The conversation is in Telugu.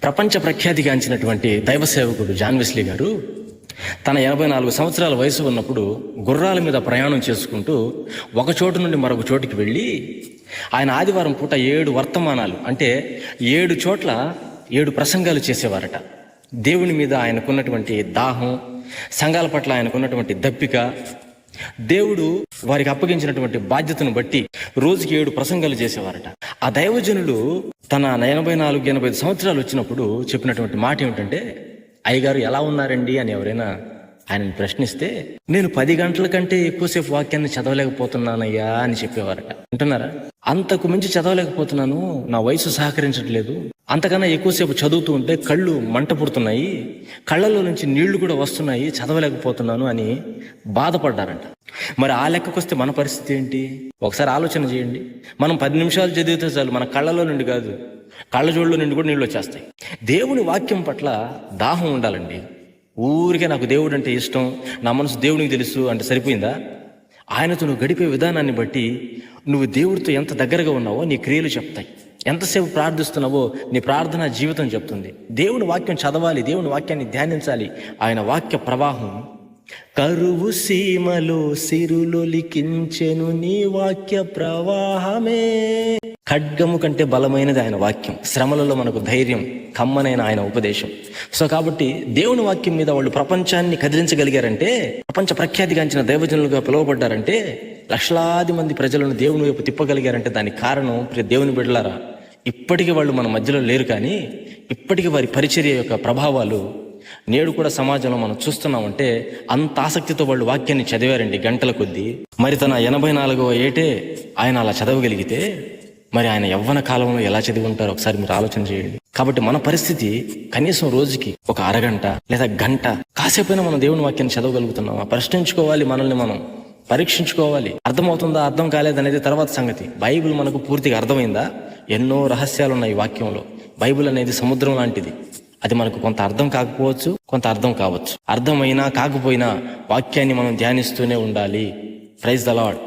ప్రపంచ ప్రఖ్యాతిగాంచినటువంటి దైవ సేవకుడు జాన్ వెస్లీ గారు తన 84 సంవత్సరాల వయసు ఉన్నప్పుడు గుర్రాల మీద ప్రయాణం చేసుకుంటూ ఒక చోటు నుండి మరొక చోటుకి వెళ్ళి ఆయన ఆదివారం పూట 7 వర్తమానాలు అంటే 7 చోట్ల 7 ప్రసంగాలు చేసేవారట. దేవుని మీద ఆయనకున్నటువంటి దాహం, సంఘాల పట్ల ఆయనకున్నటువంటి దప్పిక, దేవుడు వారికి అప్పగించినటువంటి బాధ్యతను బట్టి రోజుకి 7 ప్రసంగాలు చేసేవారట. ఆ దైవజనులు తన 84-85 సంవత్సరాలు వచ్చినప్పుడు చెప్పినటువంటి మాట ఏమిటంటే, అయ్యగారు ఎలా ఉన్నారండి అని ఎవరైనా ఆయనని ప్రశ్నిస్తే, నేను 10 గంటల కంటే ఎక్కువసేపు వాక్యాన్ని చదవలేకపోతున్నానయ్యా అని చెప్పేవారట. వింటున్నారా? అంతకు మించి చదవలేకపోతున్నాను, నా వయసు సహకరించట్లేదు, అంతకన్నా ఎక్కువసేపు చదువుతూ ఉంటే కళ్ళు మంట పుడుతున్నాయి, కళ్ళలో నుంచి నీళ్లు కూడా వస్తున్నాయి, చదవలేకపోతున్నాను అని బాధపడ్డారంట. మరి ఆ లెక్కకొస్తే మన పరిస్థితి ఏంటి? ఒకసారి ఆలోచన చేయండి. మనం 10 నిమిషాలు చదివితే చాలు, మన కళ్ళలో నుండి కాదు, కళ్ళజోళ్ళలో నుండి కూడా నీళ్ళు వచ్చేస్తాయి. దేవుని వాక్యం పట్ల దాహం ఉండాలండి. ఊరికే నాకు దేవుడు అంటే ఇష్టం, నా మనసు దేవునికి తెలుసు అంటే సరిపోయిందా? ఆయనతో నువ్వు గడిపే విధానాన్ని బట్టి నువ్వు దేవుడితో ఎంత దగ్గరగా ఉన్నావో నీ క్రియలు చెప్తాయి. ఎంతసేపు ప్రార్థిస్తున్నావో నీ ప్రార్థనా జీవితం చెప్తుంది. దేవుని వాక్యం చదవాలి, దేవుని వాక్యాన్ని ధ్యానించాలి. ఆయన వాక్య ప్రవాహం కరువు సీమలో సిరులొలికించెను నీ వాక్య ప్రవాహమే. ఖడ్గము కంటే బలమైనది ఆయన వాక్యం. శ్రమలలో మనకు ధైర్యం, కమ్మనైన ఆయన ఉపదేశం. సో కాబట్టి దేవుని వాక్యం మీద వాళ్ళు ప్రపంచాన్ని కదిలించగలిగారంటే, ప్రపంచ ప్రఖ్యాతిగాంచిన దైవజనులుగా పిలువబడ్డారంటే, లక్షలాది మంది ప్రజలను దేవుని వైపు తిప్పగలిగారంటే దానికి కారణం దేవుని బిడ్డలారా, ఇప్పటికీ వాళ్ళు మన మధ్యలో లేరు, కానీ ఇప్పటికీ వారి పరిచర్య యొక్క ప్రభావాలు నేడు కూడా సమాజంలో మనం చూస్తున్నామంటే అంత ఆసక్తితో వాళ్ళు వాక్యాన్ని చదివారండి గంటల కొద్దీ. మరి తన 84వ ఏటే ఆయన అలా చదవగలిగితే మరి ఆయన యవ్వన కాలంలో ఎలా చదివి ఉంటారో ఒకసారి మీరు ఆలోచన చేయండి. కాబట్టి మన పరిస్థితి కనీసం రోజుకి ఒక అరగంట లేదా గంట కాసేపైనా మనం దేవుని వాక్యాన్ని చదవగలుగుతున్నామా? ప్రశ్నించుకోవాలి, మనల్ని మనం పరీక్షించుకోవాలి. అర్థమవుతుందా, అర్థం కాలేదనేది తర్వాత సంగతి. బైబిల్ మనకు పూర్తిగా అర్థమైందా? ఎన్నో రహస్యాలు ఉన్నాయి వాక్యంలో. బైబిల్ అనేది సముద్రం లాంటిది. అది మనకు కొంత అర్థం కాకపోవచ్చు, కొంత అర్థం కావచ్చు. అర్థమైనా కాకపోయినా వాక్యాన్ని మనం ధ్యానిస్తూనే ఉండాలి. Praise the lord.